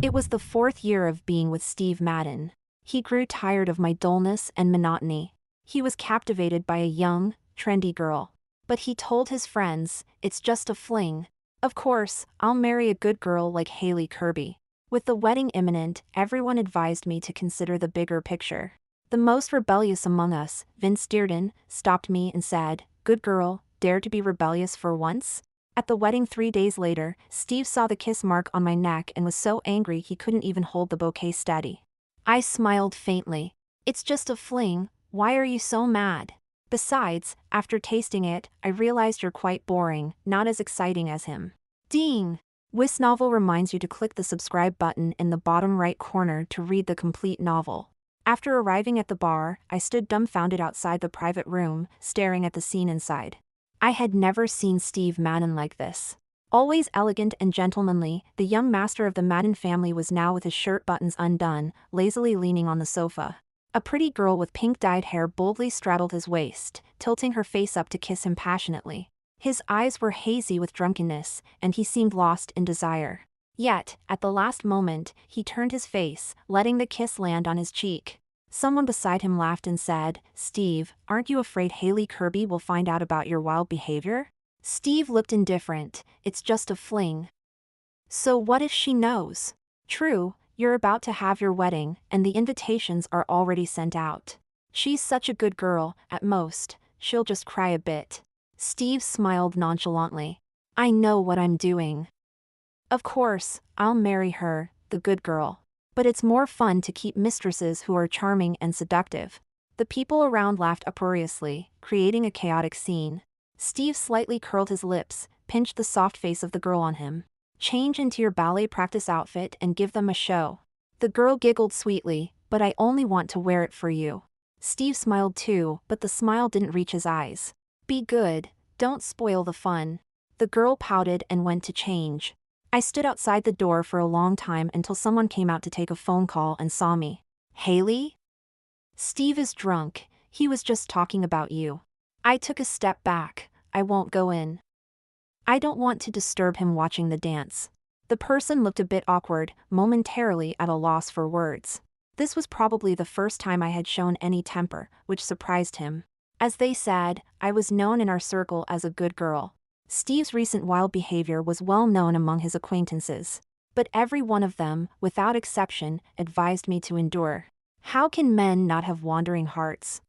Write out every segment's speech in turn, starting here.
It was the 4th year of being with Steve Madden. He grew tired of my dullness and monotony. He was captivated by a young, trendy girl. But he told his friends, "It's just a fling. Of course, I'll marry a good girl like Haley Kirby." With the wedding imminent, everyone advised me to consider the bigger picture. The most rebellious among us, Vince Dearden, stopped me and said, "Good girl, dare to be rebellious for once?" At the wedding 3 days later, Steve saw the kiss mark on my neck and was so angry he couldn't even hold the bouquet steady. I smiled faintly. "It's just a fling, why are you so mad? Besides, after tasting it, I realized you're quite boring, not as exciting as him." Ding! webnovel reminds you to click the subscribe button in the bottom right corner to read the complete novel. After arriving at the bar, I stood dumbfounded outside the private room, staring at the scene inside. I had never seen Steve Madden like this. Always elegant and gentlemanly, the young master of the Madden family was now with his shirt buttons undone, lazily leaning on the sofa. A pretty girl with pink-dyed hair boldly straddled his waist, tilting her face up to kiss him passionately. His eyes were hazy with drunkenness, and he seemed lost in desire. Yet, at the last moment, he turned his face, letting the kiss land on his cheek. Someone beside him laughed and said, "Steve, aren't you afraid Haley Kirby will find out about your wild behavior?" Steve looked indifferent. "It's just a fling." "So what if she knows?" "True, you're about to have your wedding, and the invitations are already sent out. She's such a good girl, at most, she'll just cry a bit." Steve smiled nonchalantly. "I know what I'm doing. Of course, I'll marry her, the good girl. But it's more fun to keep mistresses who are charming and seductive." The people around laughed uproariously, creating a chaotic scene. Steve slightly curled his lips, pinched the soft face of the girl on him. "Change into your ballet practice outfit and give them a show." The girl giggled sweetly, "But I only want to wear it for you." Steve smiled too, but the smile didn't reach his eyes. "Be good, don't spoil the fun." The girl pouted and went to change. I stood outside the door for a long time until someone came out to take a phone call and saw me. "Haley?" "Steve is drunk, he was just talking about you." I took a step back. "I won't go in. I don't want to disturb him watching the dance." The person looked a bit awkward, momentarily at a loss for words. This was probably the first time I had shown any temper, which surprised him. As they said, I was known in our circle as a good girl. Steve's recent wild behavior was well known among his acquaintances. But every one of them, without exception, advised me to endure. How can men not have wandering hearts?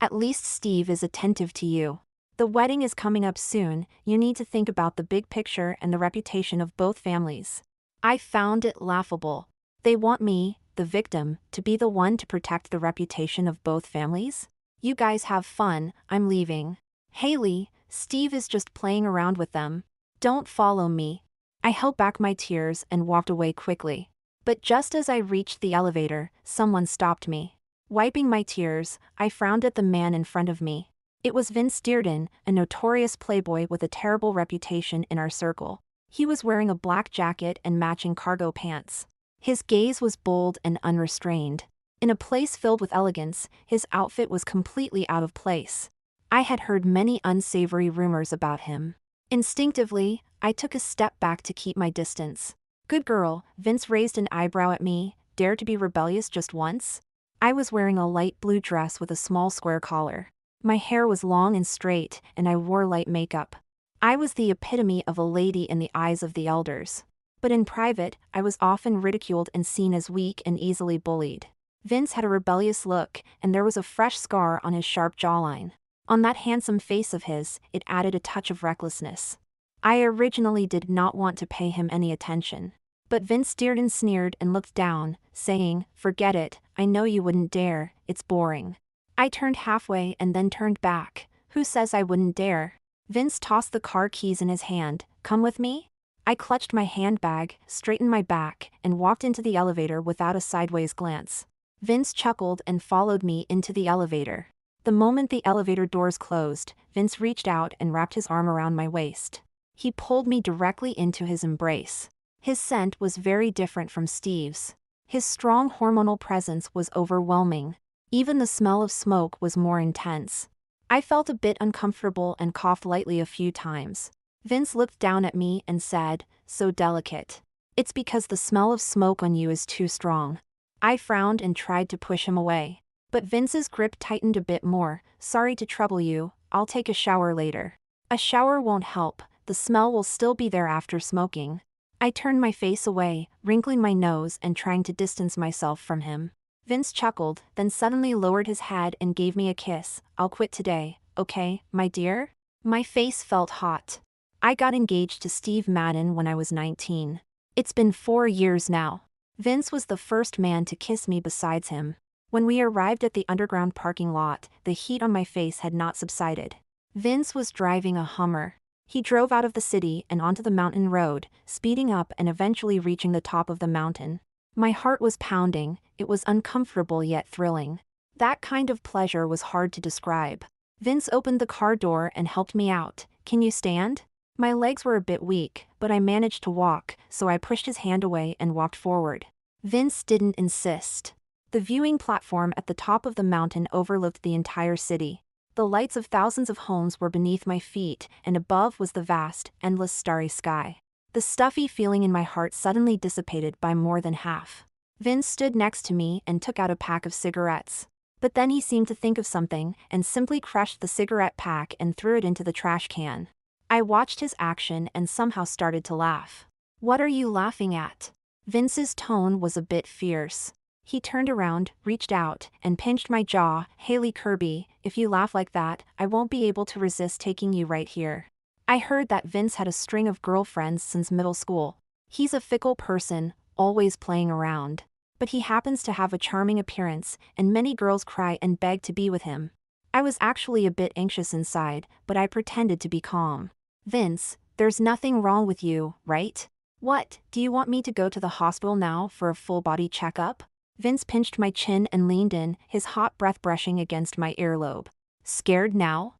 "At least Steve is attentive to you. The wedding is coming up soon, you need to think about the big picture and the reputation of both families." I found it laughable. They want me, the victim, to be the one to protect the reputation of both families? "You guys have fun, I'm leaving." "Haley, Steve is just playing around with them. Don't follow me." I held back my tears and walked away quickly. But just as I reached the elevator, someone stopped me. Wiping my tears, I frowned at the man in front of me. It was Vince Dearden, a notorious playboy with a terrible reputation in our circle. He was wearing a black jacket and matching cargo pants. His gaze was bold and unrestrained. In a place filled with elegance, his outfit was completely out of place. I had heard many unsavory rumors about him. Instinctively, I took a step back to keep my distance. "Good girl," Vince raised an eyebrow at me, "dare to be rebellious just once?" I was wearing a light blue dress with a small square collar. My hair was long and straight, and I wore light makeup. I was the epitome of a lady in the eyes of the elders. But in private, I was often ridiculed and seen as weak and easily bullied. Vince had a rebellious look, and there was a fresh scar on his sharp jawline. On that handsome face of his, it added a touch of recklessness. I originally did not want to pay him any attention. But Vince Dearden sneered and looked down, saying, "Forget it, I know you wouldn't dare, it's boring." I turned halfway and then turned back. "Who says I wouldn't dare?" Vince tossed the car keys in his hand. "Come with me?" I clutched my handbag, straightened my back, and walked into the elevator without a sideways glance. Vince chuckled and followed me into the elevator. The moment the elevator doors closed, Vince reached out and wrapped his arm around my waist. He pulled me directly into his embrace. His scent was very different from Steve's. His strong hormonal presence was overwhelming. Even the smell of smoke was more intense. I felt a bit uncomfortable and coughed lightly a few times. Vince looked down at me and said, "So delicate." It's because the smell of smoke on you is too strong. I frowned and tried to push him away. But Vince's grip tightened a bit more. Sorry to trouble you, I'll take a shower later. A shower won't help, the smell will still be there after smoking. I turned my face away, wrinkling my nose and trying to distance myself from him. Vince chuckled, then suddenly lowered his head and gave me a kiss. I'll quit today, okay, my dear? My face felt hot. I got engaged to Steve Madden when I was 19. It's been 4 years now. Vince was the first man to kiss me besides him. When we arrived at the underground parking lot, the heat on my face had not subsided. Vince was driving a Hummer. He drove out of the city and onto the mountain road, speeding up and eventually reaching the top of the mountain. My heart was pounding, it was uncomfortable yet thrilling. That kind of pleasure was hard to describe. Vince opened the car door and helped me out. Can you stand? My legs were a bit weak, but I managed to walk, so I pushed his hand away and walked forward. Vince didn't insist. The viewing platform at the top of the mountain overlooked the entire city. The lights of thousands of homes were beneath my feet, and above was the vast, endless starry sky. The stuffy feeling in my heart suddenly dissipated by more than half. Vince stood next to me and took out a pack of cigarettes. But then he seemed to think of something and simply crushed the cigarette pack and threw it into the trash can. I watched his action and somehow started to laugh. What are you laughing at? Vince's tone was a bit fierce. He turned around, reached out, and pinched my jaw. Haley Kirby, if you laugh like that, I won't be able to resist taking you right here. I heard that Vince had a string of girlfriends since middle school. He's a fickle person, always playing around. But he happens to have a charming appearance, and many girls cry and beg to be with him. I was actually a bit anxious inside, but I pretended to be calm. Vince, there's nothing wrong with you, right? What, do you want me to go to the hospital now for a full-body checkup? Vince pinched my chin and leaned in, his hot breath brushing against my earlobe. Scared now?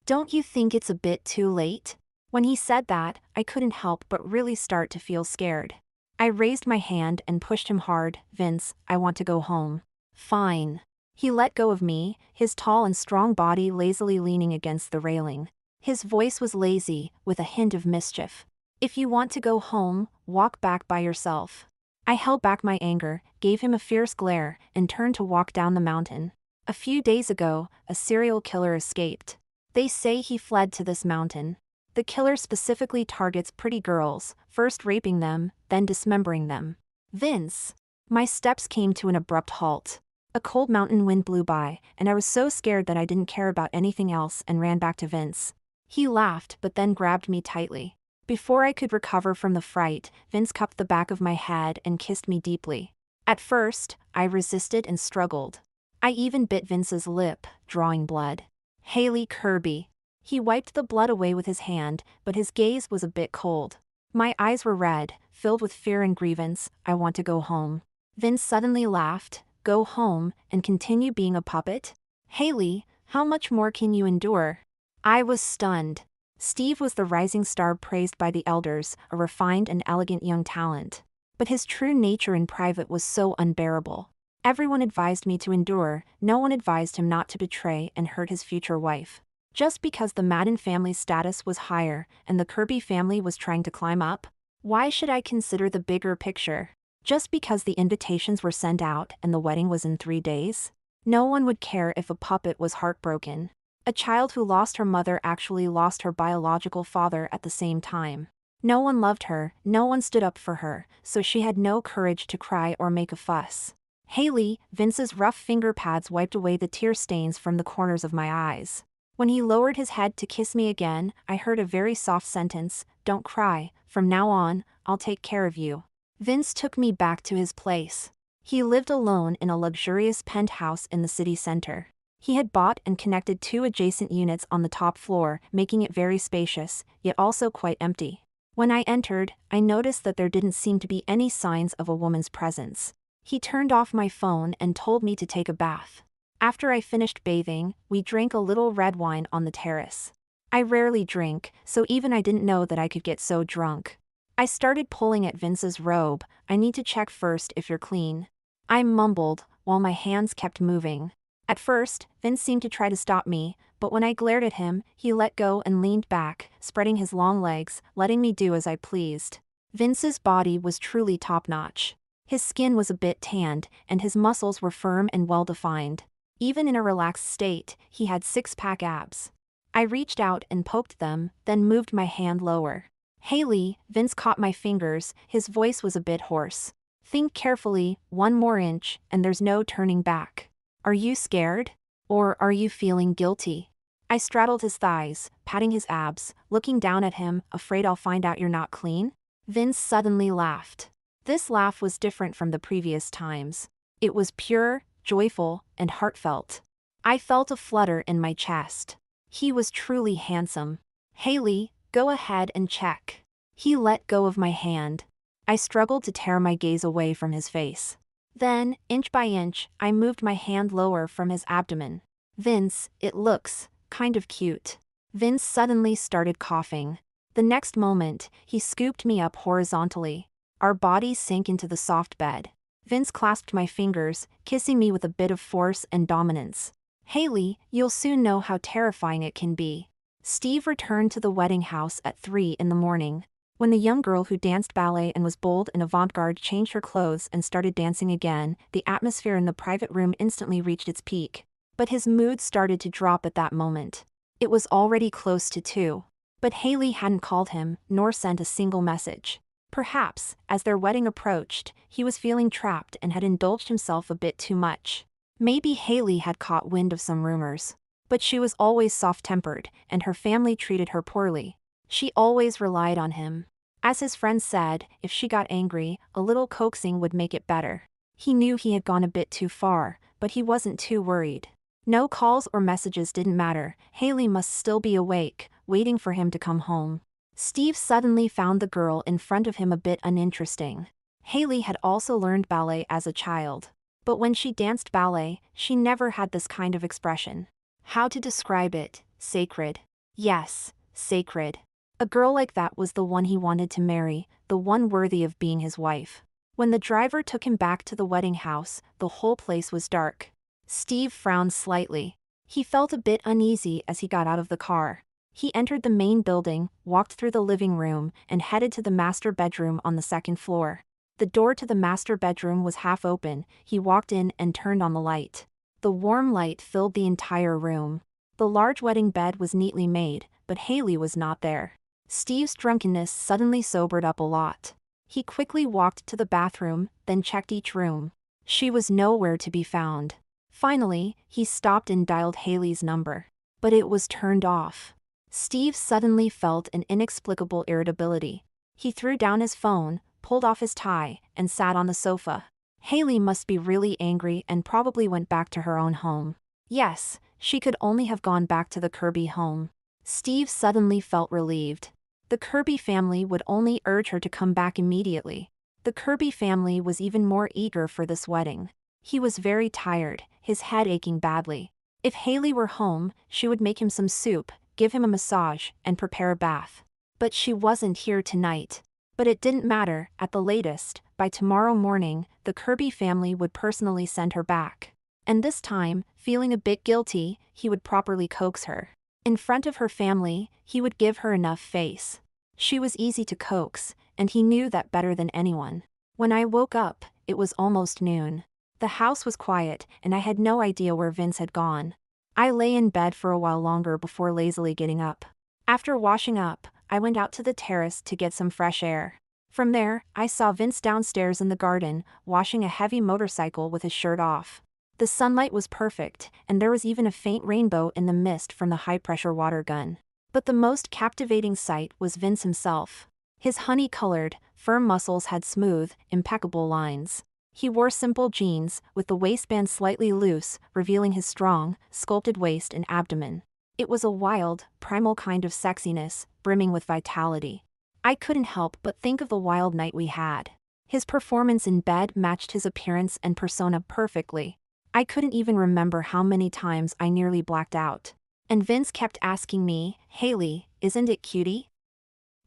Don't you think it's a bit too late? When he said that, I couldn't help but really start to feel scared. I raised my hand and pushed him hard. Vince, I want to go home. Fine. He let go of me, his tall and strong body lazily leaning against the railing. His voice was lazy, with a hint of mischief. If you want to go home, walk back by yourself. I held back my anger, gave him a fierce glare, and turned to walk down the mountain. A few days ago, a serial killer escaped. They say he fled to this mountain. The killer specifically targets pretty girls, first raping them, then dismembering them. Vince. My steps came to an abrupt halt. A cold mountain wind blew by, and I was so scared that I didn't care about anything else and ran back to Vince. He laughed but then grabbed me tightly. Before I could recover from the fright, Vince cupped the back of my head and kissed me deeply. At first, I resisted and struggled. I even bit Vince's lip, drawing blood. Haley Kirby. He wiped the blood away with his hand, but his gaze was a bit cold. My eyes were red, filled with fear and grievance. I want to go home. Vince suddenly laughed. Go home, and continue being a puppet? Haley, how much more can you endure? I was stunned. Steve was the rising star praised by the elders, a refined and elegant young talent. But his true nature in private was so unbearable. Everyone advised me to endure, no one advised him not to betray and hurt his future wife. Just because the Madden family's status was higher and the Kirby family was trying to climb up? Why should I consider the bigger picture? Just because the invitations were sent out and the wedding was in 3 days? No one would care if a puppet was heartbroken. A child who lost her mother actually lost her biological father at the same time. No one loved her, no one stood up for her, so she had no courage to cry or make a fuss. Haley, Vince's rough finger pads wiped away the tear stains from the corners of my eyes. When he lowered his head to kiss me again, I heard a very soft sentence, "Don't cry, from now on, I'll take care of you." Vince took me back to his place. He lived alone in a luxurious penthouse in the city center. He had bought and connected 2 adjacent units on the top floor, making it very spacious, yet also quite empty. When I entered, I noticed that there didn't seem to be any signs of a woman's presence. He turned off my phone and told me to take a bath. After I finished bathing, we drank a little red wine on the terrace. I rarely drink, so even I didn't know that I could get so drunk. I started pulling at Vince's robe. "I need to check first if you're clean." I mumbled, while my hands kept moving. At first, Vince seemed to try to stop me, but when I glared at him, he let go and leaned back, spreading his long legs, letting me do as I pleased. Vince's body was truly top-notch. His skin was a bit tanned, and his muscles were firm and well-defined. Even in a relaxed state, he had six-pack abs. I reached out and poked them, then moved my hand lower. "Haley," Vince caught my fingers, his voice was a bit hoarse. "Think carefully, one more inch, and there's no turning back. Are you scared? Or are you feeling guilty?" I straddled his thighs, patting his abs, looking down at him, afraid I'll find out you're not clean? Vince suddenly laughed. This laugh was different from the previous times. It was pure, joyful, and heartfelt. I felt a flutter in my chest. He was truly handsome. "Haley, go ahead and check." He let go of my hand. I struggled to tear my gaze away from his face. Then, inch by inch, I moved my hand lower from his abdomen. "Vince, it looks kind of cute." Vince suddenly started coughing. The next moment, he scooped me up horizontally. Our bodies sank into the soft bed. Vince clasped my fingers, kissing me with a bit of force and dominance. "Haley, you'll soon know how terrifying it can be." Steve returned to the wedding house at 3 in the morning. When the young girl who danced ballet and was bold and avant-garde changed her clothes and started dancing again, the atmosphere in the private room instantly reached its peak. But his mood started to drop at that moment. It was already close to 2. But Haley hadn't called him, nor sent a single message. Perhaps, as their wedding approached, he was feeling trapped and had indulged himself a bit too much. Maybe Haley had caught wind of some rumors. But she was always soft-tempered, and her family treated her poorly. She always relied on him. As his friends said, if she got angry, a little coaxing would make it better. He knew he had gone a bit too far, but he wasn't too worried. No calls or messages didn't matter, Haley must still be awake, waiting for him to come home. Steve suddenly found the girl in front of him a bit uninteresting. Haley had also learned ballet as a child. But when she danced ballet, she never had this kind of expression. How to describe it? Sacred. Yes, sacred. A girl like that was the one he wanted to marry, the one worthy of being his wife. When the driver took him back to the wedding house, the whole place was dark. Steve frowned slightly. He felt a bit uneasy as he got out of the car. He entered the main building, walked through the living room, and headed to the master bedroom on the second floor. The door to the master bedroom was half open. He walked in and turned on the light. The warm light filled the entire room. The large wedding bed was neatly made, but Haley was not there. Steve's drunkenness suddenly sobered up a lot. He quickly walked to the bathroom, then checked each room. She was nowhere to be found. Finally, he stopped and dialed Haley's number. But it was turned off. Steve suddenly felt an inexplicable irritability. He threw down his phone, pulled off his tie, and sat on the sofa. Haley must be really angry and probably went back to her own home. Yes, she could only have gone back to the Kirby home. Steve suddenly felt relieved. The Kirby family would only urge her to come back immediately. The Kirby family was even more eager for this wedding. He was very tired, his head aching badly. If Haley were home, she would make him some soup, give him a massage, and prepare a bath. But she wasn't here tonight. But it didn't matter, at the latest, by tomorrow morning, the Kirby family would personally send her back. And this time, feeling a bit guilty, he would properly coax her. In front of her family, he would give her enough face. She was easy to coax, and he knew that better than anyone. When I woke up, it was almost noon. The house was quiet, and I had no idea where Vince had gone. I lay in bed for a while longer before lazily getting up. After washing up, I went out to the terrace to get some fresh air. From there, I saw Vince downstairs in the garden, washing a heavy motorcycle with his shirt off. The sunlight was perfect, and there was even a faint rainbow in the mist from the high-pressure water gun. But the most captivating sight was Vince himself. His honey-colored, firm muscles had smooth, impeccable lines. He wore simple jeans, with the waistband slightly loose, revealing his strong, sculpted waist and abdomen. It was a wild, primal kind of sexiness, brimming with vitality. I couldn't help but think of the wild night we had. His performance in bed matched his appearance and persona perfectly. I couldn't even remember how many times I nearly blacked out. And Vince kept asking me, "Haley, isn't it cutie?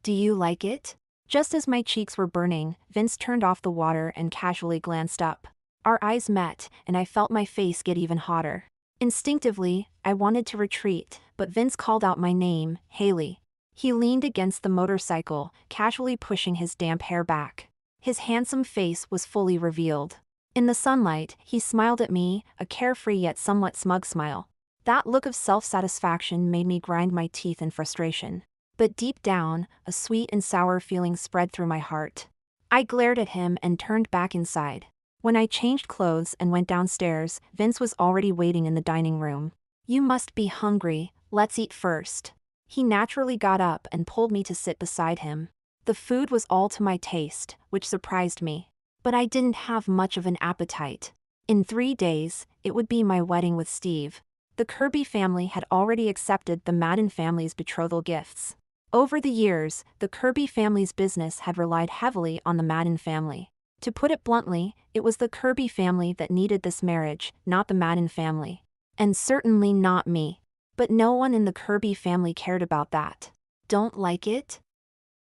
Do you like it?" Just as my cheeks were burning, Vince turned off the water and casually glanced up. Our eyes met, and I felt my face get even hotter. Instinctively, I wanted to retreat, but Vince called out my name, "Haley." He leaned against the motorcycle, casually pushing his damp hair back. His handsome face was fully revealed. In the sunlight, he smiled at me, a carefree yet somewhat smug smile. That look of self-satisfaction made me grind my teeth in frustration. But deep down, a sweet and sour feeling spread through my heart. I glared at him and turned back inside. When I changed clothes and went downstairs, Vince was already waiting in the dining room. "You must be hungry, let's eat first." He naturally got up and pulled me to sit beside him. The food was all to my taste, which surprised me. But I didn't have much of an appetite. In 3 days, it would be my wedding with Steve. The Kirby family had already accepted the Madden family's betrothal gifts. Over the years, the Kirby family's business had relied heavily on the Madden family. To put it bluntly, it was the Kirby family that needed this marriage, not the Madden family. And certainly not me. But no one in the Kirby family cared about that. "Don't like it?"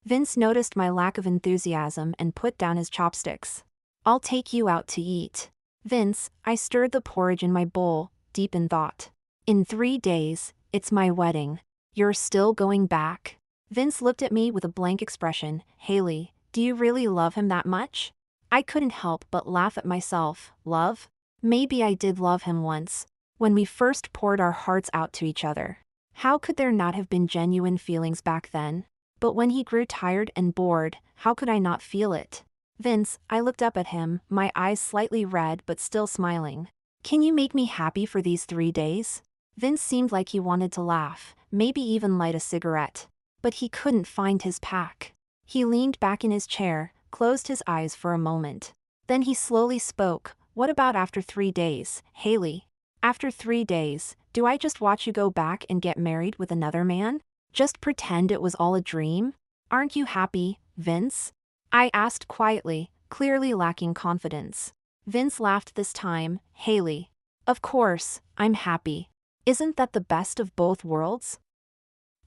Vince noticed my lack of enthusiasm and put down his chopsticks. "I'll take you out to eat." "Vince," I stirred the porridge in my bowl, deep in thought. "In 3 days, it's my wedding. You're still going back?" Vince looked at me with a blank expression. "Haley, do you really love him that much?" I couldn't help but laugh at myself. Love? Maybe I did love him once. When we first poured our hearts out to each other. How could there not have been genuine feelings back then? But when he grew tired and bored, how could I not feel it? "Vince," I looked up at him, my eyes slightly red but still smiling. "Can you make me happy for these 3 days?" Vince seemed like he wanted to laugh, maybe even light a cigarette. But he couldn't find his pack. He leaned back in his chair, closed his eyes for a moment. Then he slowly spoke. "What about after 3 days, Haley? After 3 days, do I just watch you go back and get married with another man? Just pretend it was all a dream? Aren't you happy, Vince?" I asked quietly, clearly lacking confidence. Vince laughed this time. "Haley. Of course, I'm happy. Isn't that the best of both worlds?"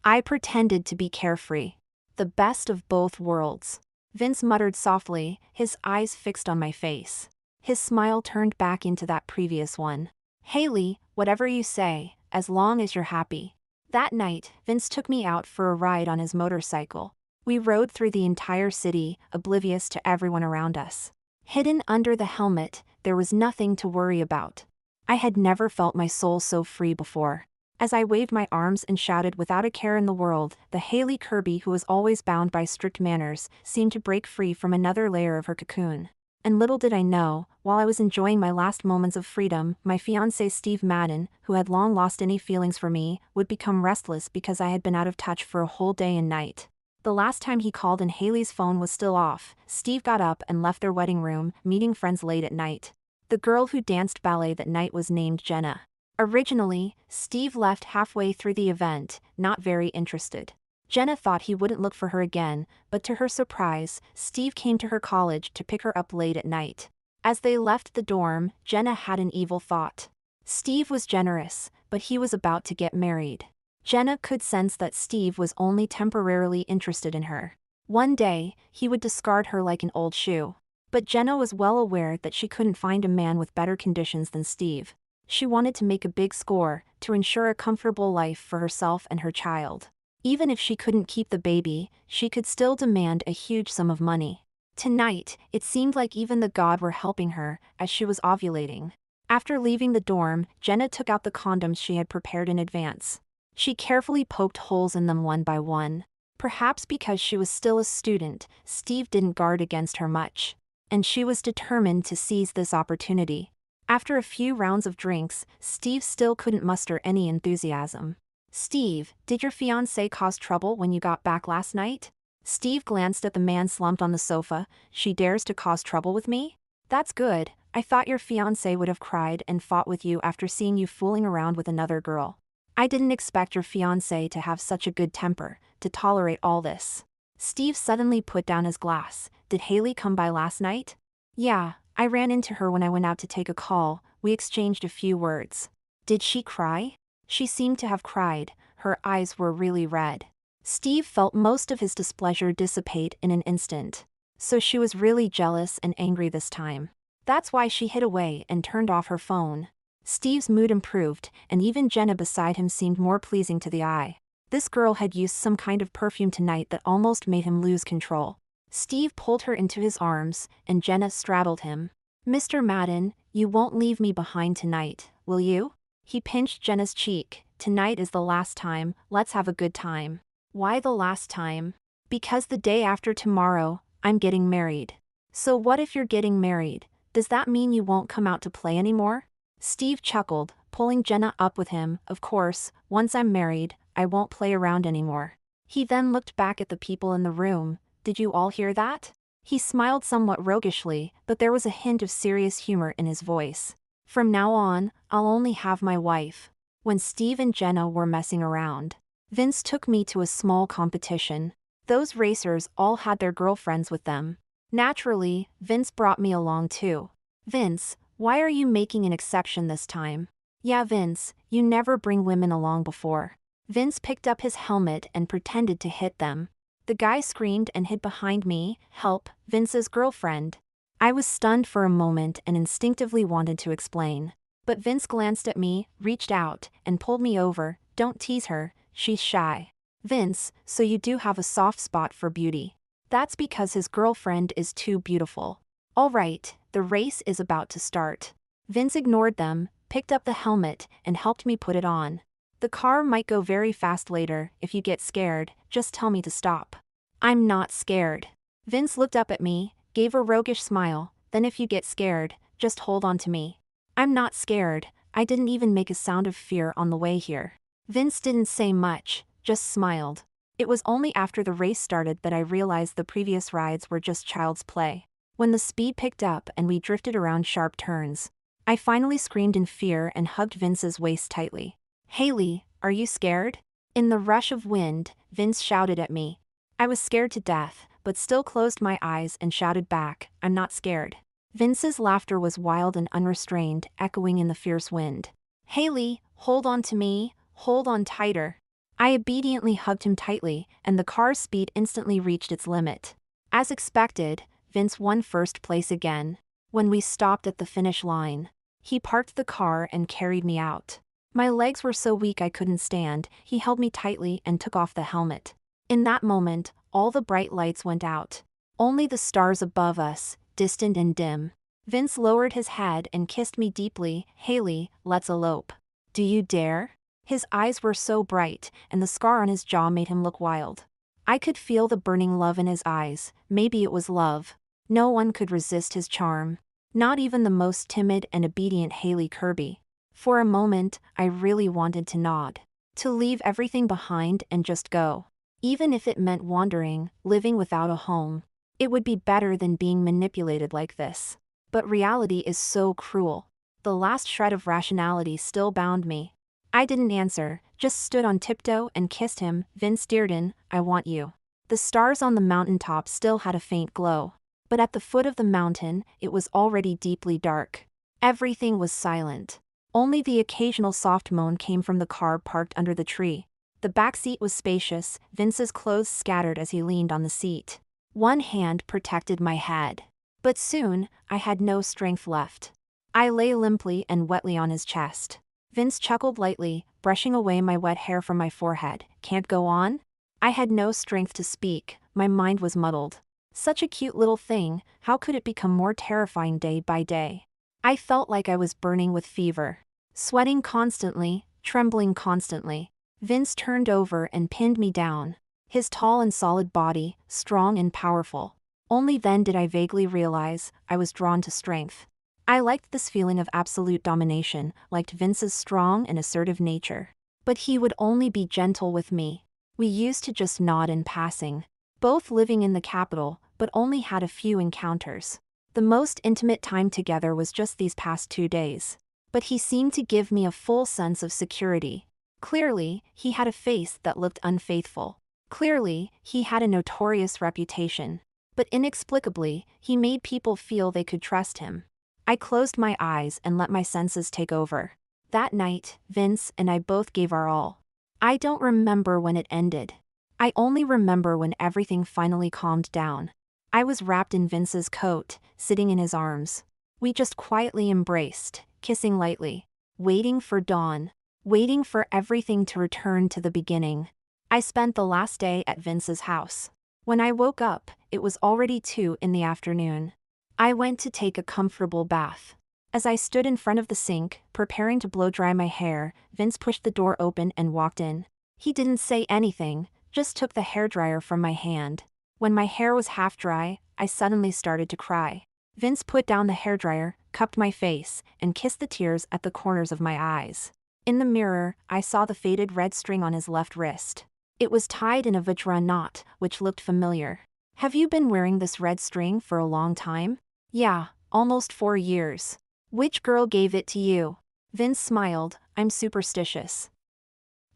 I pretended to be carefree. "The best of both worlds." Vince muttered softly, his eyes fixed on my face. His smile turned back into that previous one. "Haley, whatever you say, as long as you're happy." That night, Vince took me out for a ride on his motorcycle. We rode through the entire city, oblivious to everyone around us. Hidden under the helmet, there was nothing to worry about. I had never felt my soul so free before. As I waved my arms and shouted without a care in the world, the Haley Kirby who was always bound by strict manners, seemed to break free from another layer of her cocoon. And little did I know, while I was enjoying my last moments of freedom, my fiancé Steve Madden, who had long lost any feelings for me, would become restless because I had been out of touch for a whole day and night. The last time he called and Haley's phone was still off, Steve got up and left their wedding room, meeting friends late at night. The girl who danced ballet that night was named Jenna. Originally, Steve left halfway through the event, not very interested. Jenna thought he wouldn't look for her again, but to her surprise, Steve came to her college to pick her up late at night. As they left the dorm, Jenna had an evil thought. Steve was generous, but he was about to get married. Jenna could sense that Steve was only temporarily interested in her. One day, he would discard her like an old shoe. But Jenna was well aware that she couldn't find a man with better conditions than Steve. She wanted to make a big score, to ensure a comfortable life for herself and her child. Even if she couldn't keep the baby, she could still demand a huge sum of money. Tonight, it seemed like even the god were helping her, as she was ovulating. After leaving the dorm, Jenna took out the condoms she had prepared in advance. She carefully poked holes in them one by one. Perhaps because she was still a student, Steve didn't guard against her much. And she was determined to seize this opportunity. After a few rounds of drinks, Steve still couldn't muster any enthusiasm. "Steve, did your fiancé cause trouble when you got back last night?" Steve glanced at the man slumped on the sofa. "She dares to cause trouble with me? That's good. I thought your fiancé would have cried and fought with you after seeing you fooling around with another girl. I didn't expect your fiancé to have such a good temper, to tolerate all this." Steve suddenly put down his glass. "Did Haley come by last night?" "Yeah, I ran into her when I went out to take a call. We exchanged a few words." "Did she cry?" "She seemed to have cried. Her eyes were really red." Steve felt most of his displeasure dissipate in an instant. So she was really jealous and angry this time. That's why she hid away and turned off her phone. Steve's mood improved, and even Jenna beside him seemed more pleasing to the eye. This girl had used some kind of perfume tonight that almost made him lose control. Steve pulled her into his arms, and Jenna straddled him. "Mr. Madden, you won't leave me behind tonight, will you?" He pinched Jenna's cheek. "Tonight is the last time, let's have a good time." "Why the last time?" "Because the day after tomorrow, I'm getting married." "So what if you're getting married? Does that mean you won't come out to play anymore?" Steve chuckled, pulling Jenna up with him. "Of course, once I'm married, I won't play around anymore." He then looked back at the people in the room. "Did you all hear that?" He smiled somewhat roguishly, but there was a hint of serious humor in his voice. "From now on, I'll only have my wife." When Steve and Jenna were messing around, Vince took me to a small competition. Those racers all had their girlfriends with them. Naturally, Vince brought me along too. "Vince, why are you making an exception this time?" "Yeah, Vince, you never bring women along before." Vince picked up his helmet and pretended to hit them. The guy screamed and hid behind me. "Help, Vince's girlfriend." I was stunned for a moment and instinctively wanted to explain. But Vince glanced at me, reached out, and pulled me over. "Don't tease her, she's shy." "Vince, so you do have a soft spot for beauty." "That's because his girlfriend is too beautiful." "All right, the race is about to start." Vince ignored them, picked up the helmet, and helped me put it on. "The car might go very fast later. If you get scared, just tell me to stop." "I'm not scared." Vince looked up at me, gave a roguish smile. "Then if you get scared, just hold on to me." "I'm not scared. I didn't even make a sound of fear on the way here." Vince didn't say much, just smiled. It was only after the race started that I realized the previous rides were just child's play. When the speed picked up and we drifted around sharp turns, I finally screamed in fear and hugged Vince's waist tightly. "Haley, are you scared?" In the rush of wind, Vince shouted at me. I was scared to death, but still closed my eyes and shouted back, "I'm not scared." Vince's laughter was wild and unrestrained, echoing in the fierce wind. "Haley, hold on to me, hold on tighter." I obediently hugged him tightly, and the car's speed instantly reached its limit. As expected, Vince won first place again. When we stopped at the finish line, he parked the car and carried me out. My legs were so weak I couldn't stand. He held me tightly and took off the helmet. In that moment, all the bright lights went out. Only the stars above us, distant and dim. Vince lowered his head and kissed me deeply. "Haley, let's elope." "Do you dare?" His eyes were so bright, and the scar on his jaw made him look wild. I could feel the burning love in his eyes. Maybe it was love. No one could resist his charm. Not even the most timid and obedient Haley Kirby. For a moment, I really wanted to nod. To leave everything behind and just go. Even if it meant wandering, living without a home. It would be better than being manipulated like this. But reality is so cruel. The last shred of rationality still bound me. I didn't answer, just stood on tiptoe and kissed him. "Vince Dearden, I want you." The stars on the mountaintop still had a faint glow. But at the foot of the mountain, it was already deeply dark. Everything was silent. Only the occasional soft moan came from the car parked under the tree. The back seat was spacious, Vince's clothes scattered as he leaned on the seat. One hand protected my head. But soon, I had no strength left. I lay limply and wetly on his chest. Vince chuckled lightly, brushing away my wet hair from my forehead. "Can't go on?" I had no strength to speak, my mind was muddled. Such a cute little thing, how could it become more terrifying day by day? I felt like I was burning with fever. Sweating constantly, trembling constantly. Vince turned over and pinned me down. His tall and solid body, strong and powerful. Only then did I vaguely realize I was drawn to strength. I liked this feeling of absolute domination, liked Vince's strong and assertive nature. But he would only be gentle with me. We used to just nod in passing. Both living in the capital, but only had a few encounters. The most intimate time together was just these past 2 days. But he seemed to give me a full sense of security. Clearly, he had a face that looked unfaithful. Clearly, he had a notorious reputation. But inexplicably, he made people feel they could trust him. I closed my eyes and let my senses take over. That night, Vince and I both gave our all. I don't remember when it ended. I only remember when everything finally calmed down. I was wrapped in Vince's coat, sitting in his arms. We just quietly embraced, kissing lightly, waiting for dawn, waiting for everything to return to the beginning. I spent the last day at Vince's house. When I woke up, it was already 2 in the afternoon. I went to take a comfortable bath. As I stood in front of the sink, preparing to blow dry my hair, Vince pushed the door open and walked in. He didn't say anything, just took the hairdryer from my hand. When my hair was half dry, I suddenly started to cry. Vince put down the hairdryer, cupped my face, and kissed the tears at the corners of my eyes. In the mirror, I saw the faded red string on his left wrist. It was tied in a vajra knot, which looked familiar. Have you been wearing this red string for a long time? Yeah, almost 4 years. Which girl gave it to you? Vince smiled. I'm superstitious.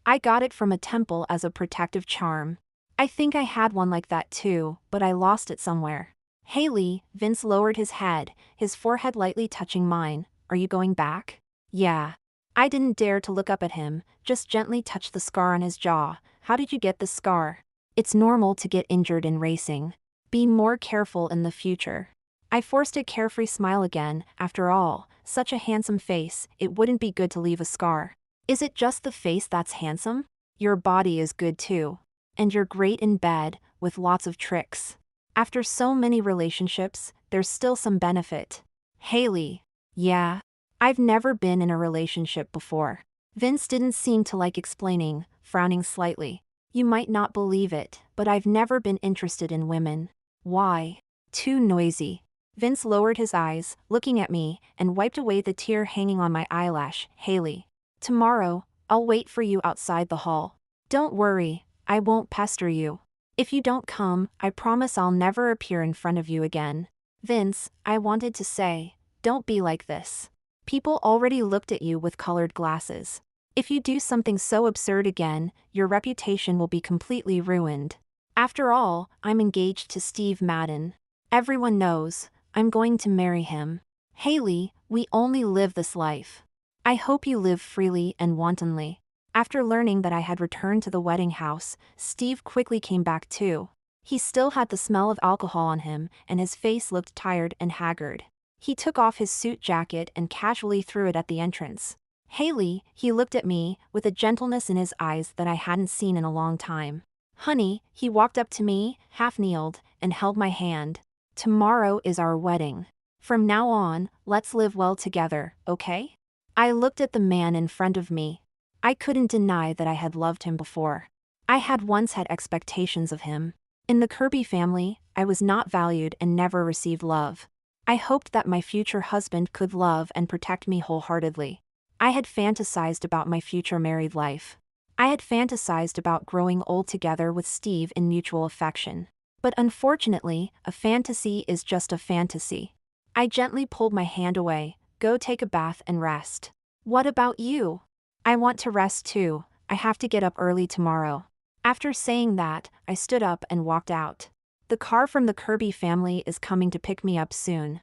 I got it from a temple as a protective charm. I think I had one like that too, but I lost it somewhere. Haley, Vince lowered his head, his forehead lightly touching mine. Are you going back? Yeah. I didn't dare to look up at him, just gently touched the scar on his jaw. How did you get this scar? It's normal to get injured in racing. Be more careful in the future. I forced a carefree smile again. After all, such a handsome face, it wouldn't be good to leave a scar. Is it just the face that's handsome? Your body is good too. And you're great in bed, with lots of tricks. After so many relationships, there's still some benefit. Haley. Yeah. I've never been in a relationship before. Vince didn't seem to like explaining, frowning slightly. You might not believe it, but I've never been interested in women. Why? Too noisy. Vince lowered his eyes, looking at me, and wiped away the tear hanging on my eyelash. Haley. Tomorrow, I'll wait for you outside the hall. Don't worry, I won't pester you. If you don't come, I promise I'll never appear in front of you again. Vince, I wanted to say, don't be like this. People already looked at you with colored glasses. If you do something so absurd again, your reputation will be completely ruined. After all, I'm engaged to Steve Madden. Everyone knows, I'm going to marry him. Haley, we only live this life. I hope you live freely and wantonly. After learning that I had returned to the wedding house, Steve quickly came back too. He still had the smell of alcohol on him, and his face looked tired and haggard. He took off his suit jacket and casually threw it at the entrance. Haley, he looked at me, with a gentleness in his eyes that I hadn't seen in a long time. Honey, he walked up to me, half-kneeled, and held my hand. Tomorrow is our wedding. From now on, let's live well together, okay? I looked at the man in front of me. I couldn't deny that I had loved him before. I had once had expectations of him. In the Kirby family, I was not valued and never received love. I hoped that my future husband could love and protect me wholeheartedly. I had fantasized about my future married life. I had fantasized about growing old together with Steve in mutual affection. But unfortunately, a fantasy is just a fantasy. I gently pulled my hand away. Go take a bath and rest. What about you? I want to rest too. I have to get up early tomorrow. After saying that, I stood up and walked out. The car from the Kirby family is coming to pick me up soon.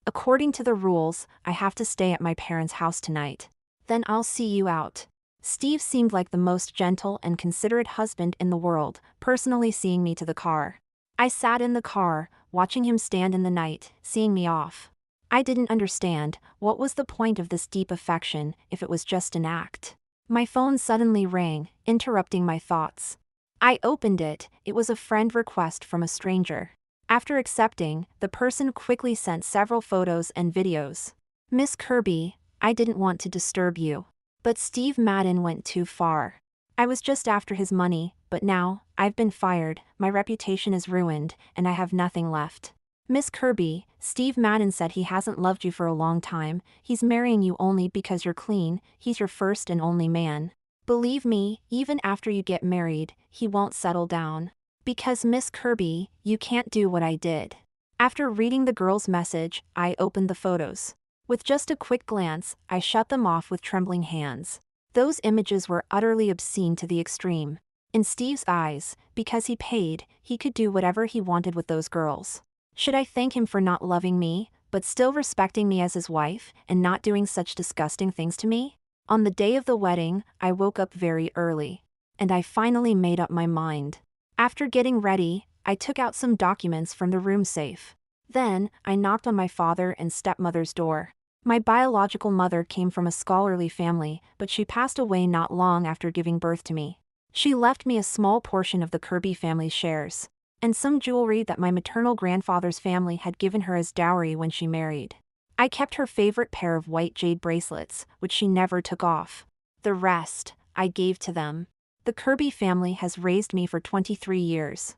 According to the rules, I have to stay at my parents' house tonight. Then I'll see you out. Steve seemed like the most gentle and considerate husband in the world, personally seeing me to the car. I sat in the car, watching him stand in the night, seeing me off. I didn't understand, what was the point of this deep affection, if it was just an act? My phone suddenly rang, interrupting my thoughts. I opened it. It was a friend request from a stranger. After accepting, the person quickly sent several photos and videos. Miss Kirby, I didn't want to disturb you. But Steve Madden went too far. I was just after his money, but now, I've been fired, my reputation is ruined, and I have nothing left. Miss Kirby, Steve Madden said he hasn't loved you for a long time, he's marrying you only because you're clean, he's your first and only man. Believe me, even after you get married, he won't settle down. Because Miss Kirby, you can't do what I did. After reading the girl's message, I opened the photos. With just a quick glance, I shut them off with trembling hands. Those images were utterly obscene to the extreme. In Steve's eyes, because he paid, he could do whatever he wanted with those girls. Should I thank him for not loving me, but still respecting me as his wife, and not doing such disgusting things to me? On the day of the wedding, I woke up very early. And I finally made up my mind. After getting ready, I took out some documents from the room safe. Then, I knocked on my father and stepmother's door. My biological mother came from a scholarly family, but she passed away not long after giving birth to me. She left me a small portion of the Kirby family's shares, and some jewelry that my maternal grandfather's family had given her as dowry when she married. I kept her favorite pair of white jade bracelets, which she never took off. The rest, I gave to them. The Kirby family has raised me for 23 years.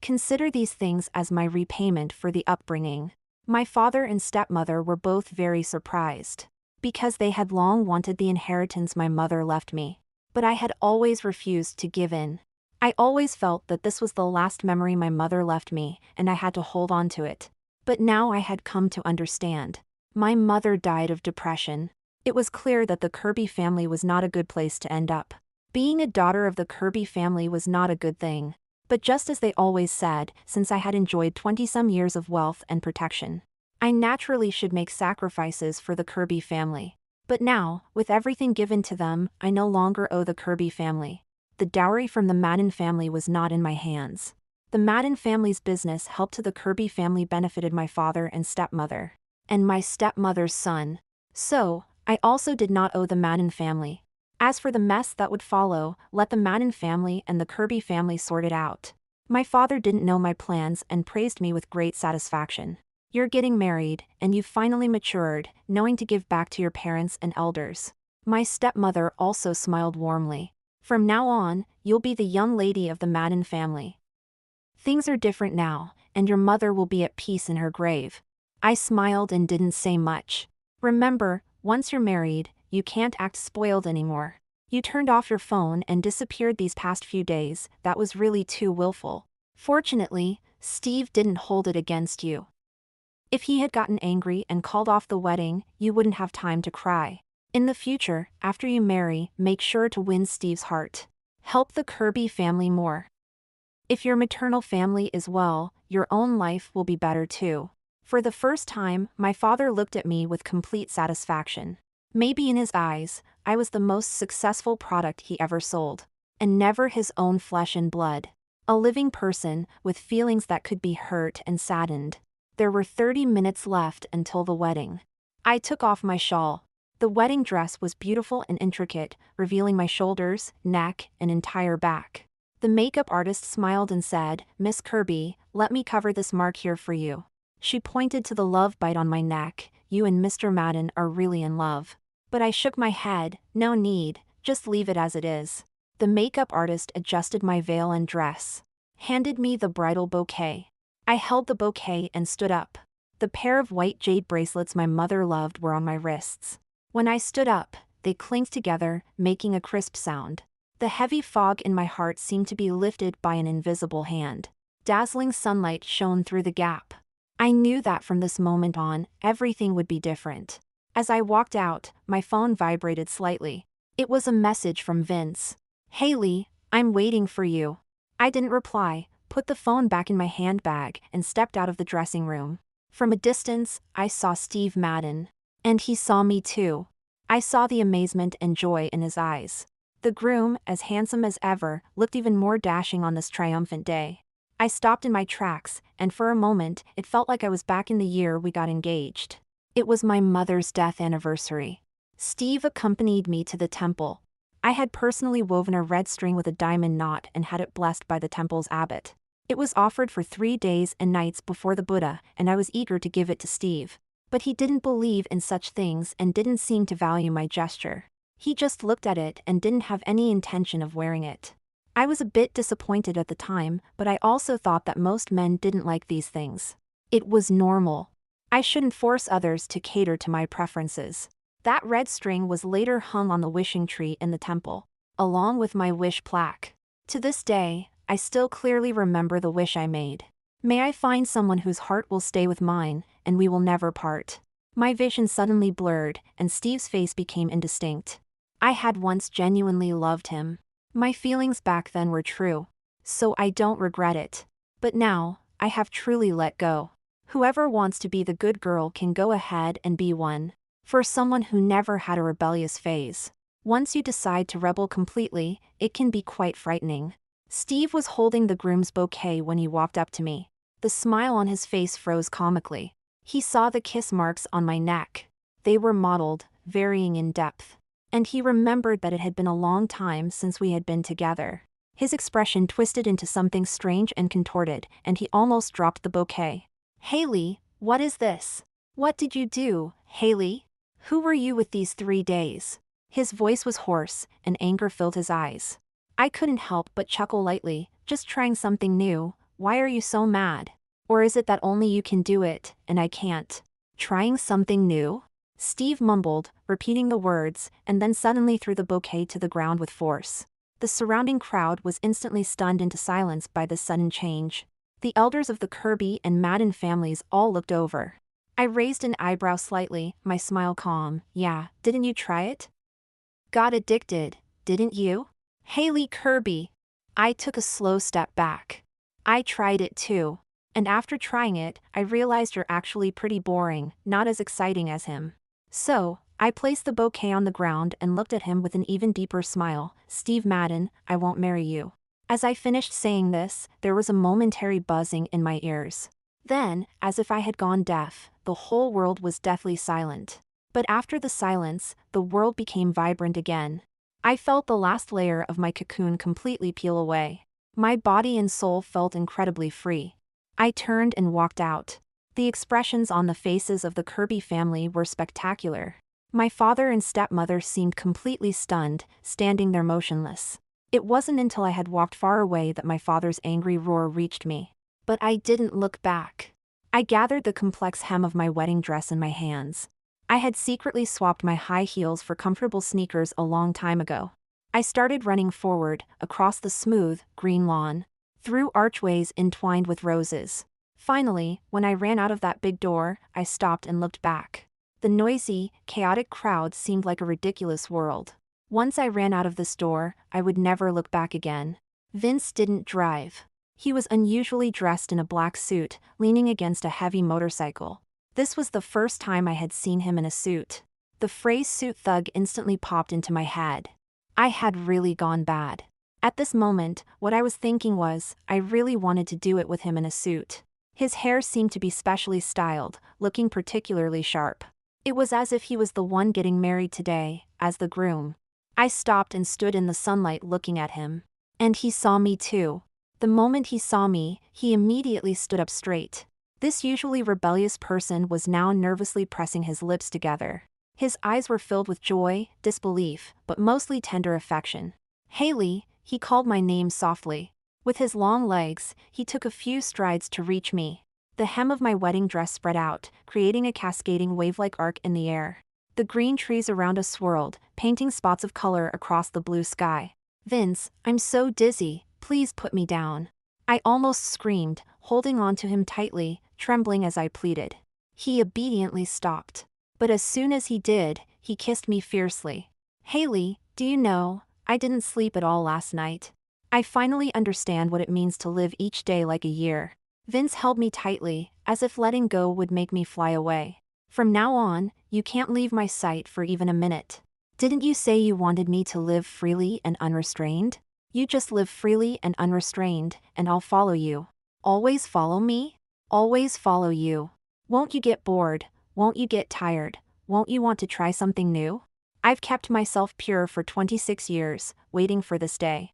Consider these things as my repayment for the upbringing. My father and stepmother were both very surprised, because they had long wanted the inheritance my mother left me. But I had always refused to give in. I always felt that this was the last memory my mother left me, and I had to hold on to it. But now I had come to understand. My mother died of depression. It was clear that the Kirby family was not a good place to end up. Being a daughter of the Kirby family was not a good thing. But just as they always said, since I had enjoyed 20-some years of wealth and protection, I naturally should make sacrifices for the Kirby family. But now, with everything given to them, I no longer owe the Kirby family. The dowry from the Madden family was not in my hands. The Madden family's business helped to the Kirby family benefited my father and stepmother, and my stepmother's son. So, I also did not owe the Madden family. As for the mess that would follow, let the Madden family and the Kirby family sort it out. My father didn't know my plans and praised me with great satisfaction. You're getting married, and you've finally matured, knowing to give back to your parents and elders. My stepmother also smiled warmly. From now on, you'll be the young lady of the Madden family. Things are different now, and your mother will be at peace in her grave. I smiled and didn't say much. Remember, once you're married, you can't act spoiled anymore. You turned off your phone and disappeared these past few days. That was really too willful. Fortunately, Steve didn't hold it against you. If he had gotten angry and called off the wedding, you wouldn't have time to cry. In the future, after you marry, make sure to win Steve's heart. Help the Kirby family more. If your maternal family is well, your own life will be better too. For the first time, my father looked at me with complete satisfaction. Maybe in his eyes, I was the most successful product he ever sold. And never his own flesh and blood. A living person, with feelings that could be hurt and saddened. There were 30 minutes left until the wedding. I took off my shawl. The wedding dress was beautiful and intricate, revealing my shoulders, neck, and entire back. The makeup artist smiled and said, "Miss Kirby, let me cover this mark here for you." She pointed to the love bite on my neck. "You and Mr. Madden are really in love." But I shook my head. "No need, just leave it as it is." The makeup artist adjusted my veil and dress, handed me the bridal bouquet. I held the bouquet and stood up. The pair of white jade bracelets my mother loved were on my wrists. When I stood up, they clinked together, making a crisp sound. The heavy fog in my heart seemed to be lifted by an invisible hand. Dazzling sunlight shone through the gap. I knew that from this moment on, everything would be different. As I walked out, my phone vibrated slightly. It was a message from Vince. "Haley, I'm waiting for you." I didn't reply, put the phone back in my handbag, and stepped out of the dressing room. From a distance, I saw Steve Madden. And he saw me too. I saw the amazement and joy in his eyes. The groom, as handsome as ever, looked even more dashing on this triumphant day. I stopped in my tracks, and for a moment, it felt like I was back in the year we got engaged. It was my mother's death anniversary. Steve accompanied me to the temple. I had personally woven a red string with a diamond knot and had it blessed by the temple's abbot. It was offered for 3 days and nights before the Buddha, and I was eager to give it to Steve. But he didn't believe in such things and didn't seem to value my gesture. He just looked at it and didn't have any intention of wearing it. I was a bit disappointed at the time, but I also thought that most men didn't like these things. It was normal. I shouldn't force others to cater to my preferences. That red string was later hung on the wishing tree in the temple, along with my wish plaque. To this day, I still clearly remember the wish I made. May I find someone whose heart will stay with mine, and we will never part. My vision suddenly blurred, and Steve's face became indistinct. I had once genuinely loved him. My feelings back then were true. So I don't regret it. But now, I have truly let go. Whoever wants to be the good girl can go ahead and be one. For someone who never had a rebellious phase. Once you decide to rebel completely, it can be quite frightening. Steve was holding the groom's bouquet when he walked up to me. The smile on his face froze comically. He saw the kiss marks on my neck. They were mottled, varying in depth. And he remembered that it had been a long time since we had been together. His expression twisted into something strange and contorted, and he almost dropped the bouquet. Haley, what is this? What did you do, Haley? Who were you with these 3 days? His voice was hoarse, and anger filled his eyes. I couldn't help but chuckle lightly, just trying something new. Why are you so mad? Or is it that only you can do it, and I can't? Trying something new? Steve mumbled, repeating the words, and then suddenly threw the bouquet to the ground with force. The surrounding crowd was instantly stunned into silence by this sudden change. The elders of the Kirby and Madden families all looked over. I raised an eyebrow slightly, my smile calm. Yeah, didn't you try it? Got addicted, didn't you? Haley Kirby. I took a slow step back. I tried it too. And after trying it, I realized you're actually pretty boring, not as exciting as him. So, I placed the bouquet on the ground and looked at him with an even deeper smile. Steve Madden, I won't marry you. As I finished saying this, there was a momentary buzzing in my ears. Then, as if I had gone deaf, the whole world was deathly silent. But after the silence, the world became vibrant again. I felt the last layer of my cocoon completely peel away. My body and soul felt incredibly free. I turned and walked out. The expressions on the faces of the Kirby family were spectacular. My father and stepmother seemed completely stunned, standing there motionless. It wasn't until I had walked far away that my father's angry roar reached me. But I didn't look back. I gathered the complex hem of my wedding dress in my hands. I had secretly swapped my high heels for comfortable sneakers a long time ago. I started running forward, across the smooth, green lawn, through archways entwined with roses. Finally, when I ran out of that big door, I stopped and looked back. The noisy, chaotic crowd seemed like a ridiculous world. Once I ran out of this door, I would never look back again. Vince didn't drive. He was unusually dressed in a black suit, leaning against a heavy motorcycle. This was the first time I had seen him in a suit. The phrase suit thug instantly popped into my head. I had really gone bad. At this moment, what I was thinking was, I really wanted to do it with him in a suit. His hair seemed to be specially styled, looking particularly sharp. It was as if he was the one getting married today, as the groom. I stopped and stood in the sunlight looking at him. And he saw me too. The moment he saw me, he immediately stood up straight. This usually rebellious person was now nervously pressing his lips together. His eyes were filled with joy, disbelief, but mostly tender affection. Haley, he called my name softly. With his long legs, he took a few strides to reach me. The hem of my wedding dress spread out, creating a cascading wave-like arc in the air. The green trees around us swirled, painting spots of color across the blue sky. Vince, I'm so dizzy, please put me down. I almost screamed, holding on to him tightly, trembling as I pleaded. He obediently stopped. But as soon as he did, he kissed me fiercely. Haley, do you know, I didn't sleep at all last night. I finally understand what it means to live each day like a year. Vince held me tightly, as if letting go would make me fly away. From now on, you can't leave my sight for even a minute. Didn't you say you wanted me to live freely and unrestrained? You just live freely and unrestrained, and I'll follow you. Always follow me? Always follow you. Won't you get bored? Won't you get tired? Won't you want to try something new? I've kept myself pure for 26 years, waiting for this day.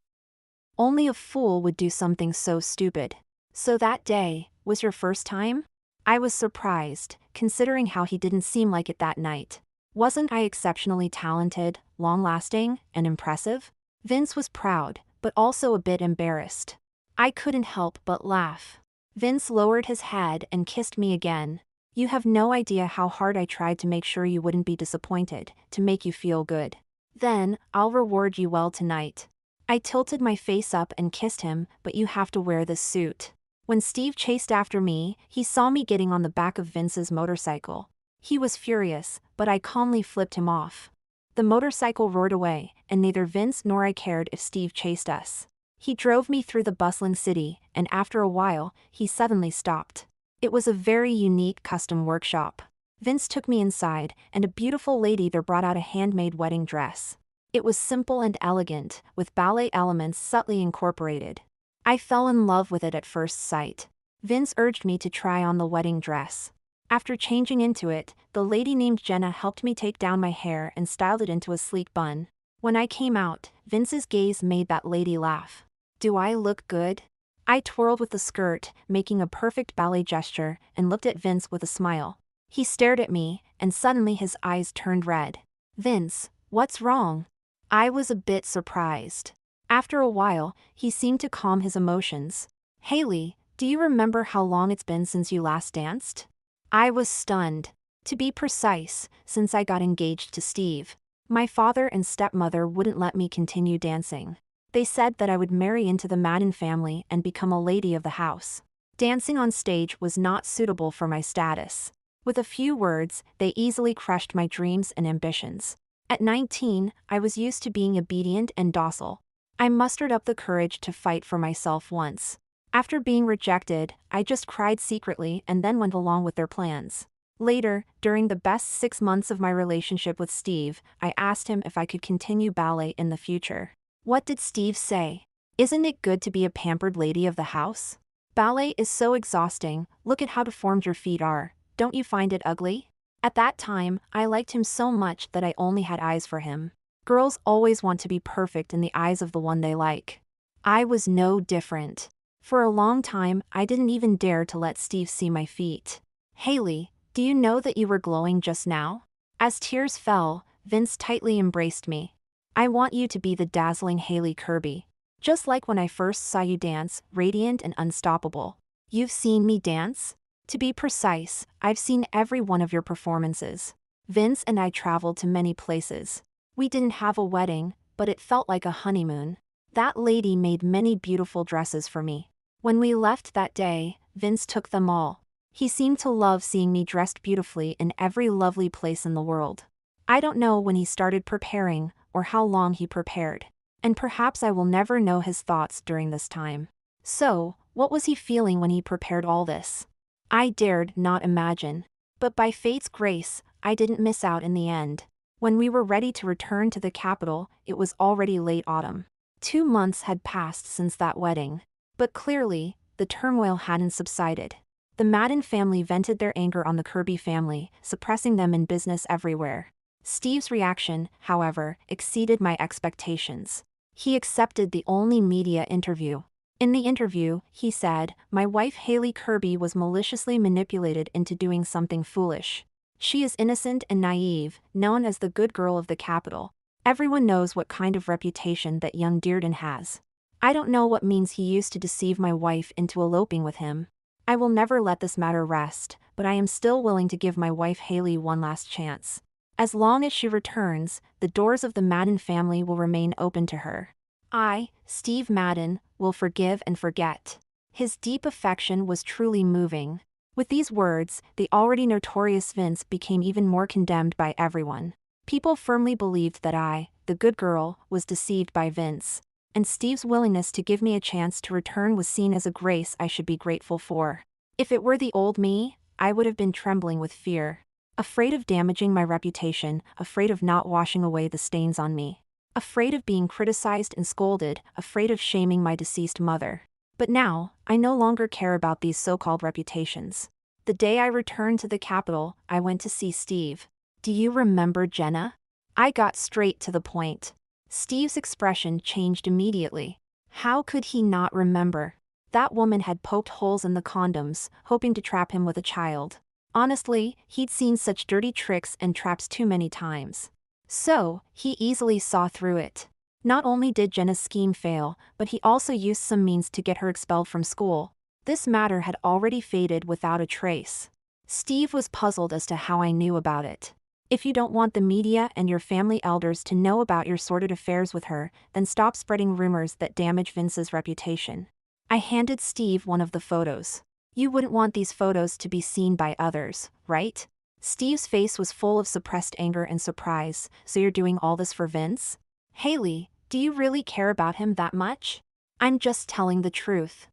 Only a fool would do something so stupid. So that day was your first time? I was surprised, considering how he didn't seem like it that night. Wasn't I exceptionally talented, long-lasting, and impressive? Vince was proud, but also a bit embarrassed. I couldn't help but laugh. Vince lowered his head and kissed me again. You have no idea how hard I tried to make sure you wouldn't be disappointed, to make you feel good. Then, I'll reward you well tonight. I tilted my face up and kissed him, but you have to wear this suit. When Steve chased after me, he saw me getting on the back of Vince's motorcycle. He was furious, but I calmly flipped him off. The motorcycle roared away, and neither Vince nor I cared if Steve chased us. He drove me through the bustling city, and after a while, he suddenly stopped. It was a very unique custom workshop. Vince took me inside, and a beautiful lady there brought out a handmade wedding dress. It was simple and elegant, with ballet elements subtly incorporated. I fell in love with it at first sight. Vince urged me to try on the wedding dress. After changing into it, the lady named Jenna helped me take down my hair and styled it into a sleek bun. When I came out, Vince's gaze made that lady laugh. "Do I look good?" I twirled with the skirt, making a perfect ballet gesture, and looked at Vince with a smile. He stared at me, and suddenly his eyes turned red. "Vince, what's wrong?" I was a bit surprised. After a while, he seemed to calm his emotions. "Haley, do you remember how long it's been since you last danced?" I was stunned. To be precise, since I got engaged to Steve. My father and stepmother wouldn't let me continue dancing. They said that I would marry into the Madden family and become a lady of the house. Dancing on stage was not suitable for my status. With a few words, they easily crushed my dreams and ambitions. At 19, I was used to being obedient and docile. I mustered up the courage to fight for myself once. After being rejected, I just cried secretly and then went along with their plans. Later, during the best 6 months of my relationship with Steve, I asked him if I could continue ballet in the future. What did Steve say? "Isn't it good to be a pampered lady of the house? Ballet is so exhausting, look at how deformed your feet are, don't you find it ugly?" At that time, I liked him so much that I only had eyes for him. Girls always want to be perfect in the eyes of the one they like. I was no different. For a long time, I didn't even dare to let Steve see my feet. "Haley, do you know that you were glowing just now?" As tears fell, Vince tightly embraced me. "I want you to be the dazzling Haley Kirby. Just like when I first saw you dance, radiant and unstoppable." "You've seen me dance?" "To be precise, I've seen every one of your performances." Vince and I traveled to many places. We didn't have a wedding, but it felt like a honeymoon. That lady made many beautiful dresses for me. When we left that day, Vince took them all. He seemed to love seeing me dressed beautifully in every lovely place in the world. I don't know when he started preparing, or how long he prepared. And perhaps I will never know his thoughts during this time. So, what was he feeling when he prepared all this? I dared not imagine. But by fate's grace, I didn't miss out in the end. When we were ready to return to the capital, it was already late autumn. 2 months had passed since that wedding. But clearly, the turmoil hadn't subsided. The Madden family vented their anger on the Kirby family, suppressing them in business everywhere. Steve's reaction, however, exceeded my expectations. He accepted the only media interview. In the interview, he said, "My wife Haley Kirby was maliciously manipulated into doing something foolish. She is innocent and naive, known as the good girl of the capital. Everyone knows what kind of reputation that young Dearden has. I don't know what means he used to deceive my wife into eloping with him. I will never let this matter rest, but I am still willing to give my wife Haley one last chance. As long as she returns, the doors of the Madden family will remain open to her. I, Steve Madden, will forgive and forget." His deep affection was truly moving. With these words, the already notorious Vince became even more condemned by everyone. People firmly believed that I, the good girl, was deceived by Vince. And Steve's willingness to give me a chance to return was seen as a grace I should be grateful for. If it were the old me, I would have been trembling with fear. Afraid of damaging my reputation, afraid of not washing away the stains on me. Afraid of being criticized and scolded, afraid of shaming my deceased mother. But now, I no longer care about these so-called reputations. The day I returned to the capital, I went to see Steve. "Do you remember Jenna?" I got straight to the point. Steve's expression changed immediately. How could he not remember? That woman had poked holes in the condoms, hoping to trap him with a child. Honestly, he'd seen such dirty tricks and traps too many times. So, he easily saw through it. Not only did Jenna's scheme fail, but he also used some means to get her expelled from school. This matter had already faded without a trace. Steve was puzzled as to how I knew about it. "If you don't want the media and your family elders to know about your sordid affairs with her, then stop spreading rumors that damage Vince's reputation." I handed Steve one of the photos. "You wouldn't want these photos to be seen by others, right?" Steve's face was full of suppressed anger and surprise. "So you're doing all this for Vince?" "Haley, do you really care about him that much?" "I'm just telling the truth.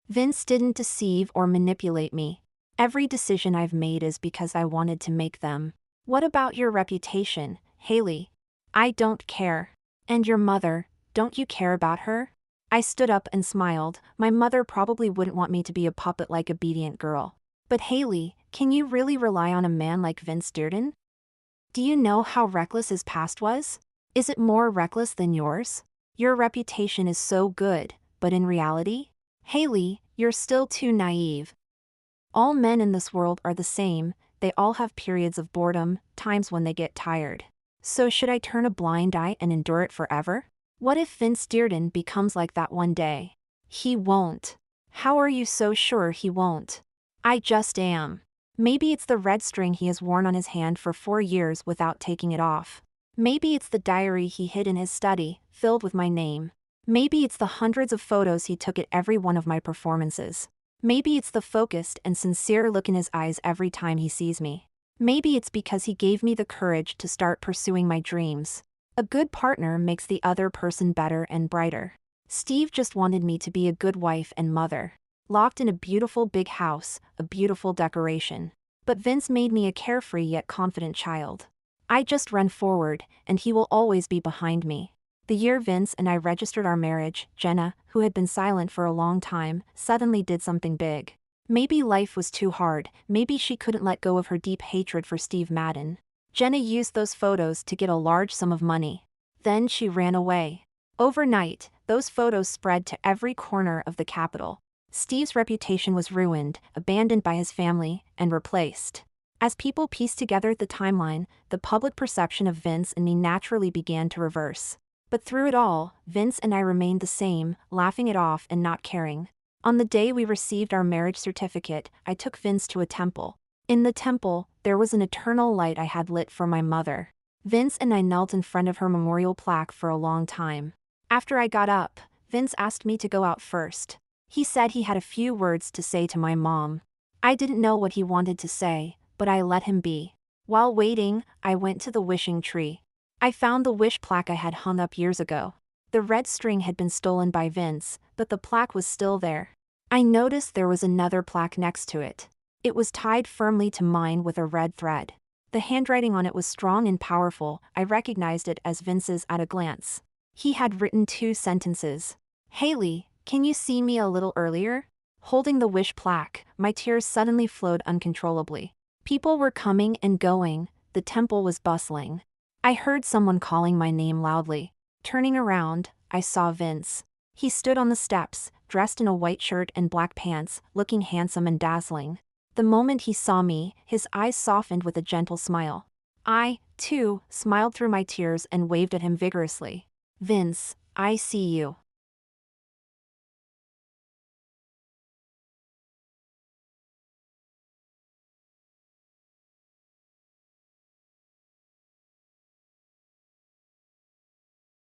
Vince didn't deceive or manipulate me. Every decision I've made is because I wanted to make them." "What about your reputation, Haley?" "I don't care." "And your mother, don't you care about her?" I stood up and smiled. My mother probably wouldn't want me to be a puppet like obedient girl. But Haley, can you really rely on a man like Vince Dearden? Do you know how reckless his past was? Is it more reckless than yours? Your reputation is so good, but in reality? Haley, you're still too naive. All men in this world are the same, they all have periods of boredom, times when they get tired. So should I turn a blind eye and endure it forever? What if Vince Dearden becomes like that one day? He won't. How are you so sure he won't? I just am. Maybe it's the red string he has worn on his hand for 4 years without taking it off. Maybe it's the diary he hid in his study, filled with my name. Maybe it's the hundreds of photos he took at every one of my performances. Maybe it's the focused and sincere look in his eyes every time he sees me. Maybe it's because he gave me the courage to start pursuing my dreams. A good partner makes the other person better and brighter. Steve just wanted me to be a good wife and mother. Locked in a beautiful big house, a beautiful decoration. But Vince made me a carefree yet confident child. I just run forward, and he will always be behind me. The year Vince and I registered our marriage, Jenna, who had been silent for a long time, suddenly did something big. Maybe life was too hard, maybe she couldn't let go of her deep hatred for Steve Madden. Jenna used those photos to get a large sum of money. Then she ran away. Overnight, those photos spread to every corner of the capital. Steve's reputation was ruined, abandoned by his family, and replaced. As people pieced together the timeline, the public perception of Vince and me naturally began to reverse. But through it all, Vince and I remained the same, laughing it off and not caring. On the day we received our marriage certificate, I took Vince to a temple. In the temple, there was an eternal light I had lit for my mother. Vince and I knelt in front of her memorial plaque for a long time. After I got up, Vince asked me to go out first. He said he had a few words to say to my mom. I didn't know what he wanted to say, but I let him be. While waiting, I went to the wishing tree. I found the wish plaque I had hung up years ago. The red string had been stolen by Vince, but the plaque was still there. I noticed there was another plaque next to it. It was tied firmly to mine with a red thread. The handwriting on it was strong and powerful. I recognized it as Vince's at a glance. He had written 2 sentences. Haley, can you see me a little earlier? Holding the wish plaque, my tears suddenly flowed uncontrollably. People were coming and going, the temple was bustling. I heard someone calling my name loudly. Turning around, I saw Vince. He stood on the steps, dressed in a white shirt and black pants, looking handsome and dazzling. The moment he saw me, his eyes softened with a gentle smile. I, too, smiled through my tears and waved at him vigorously. Vince, I see you.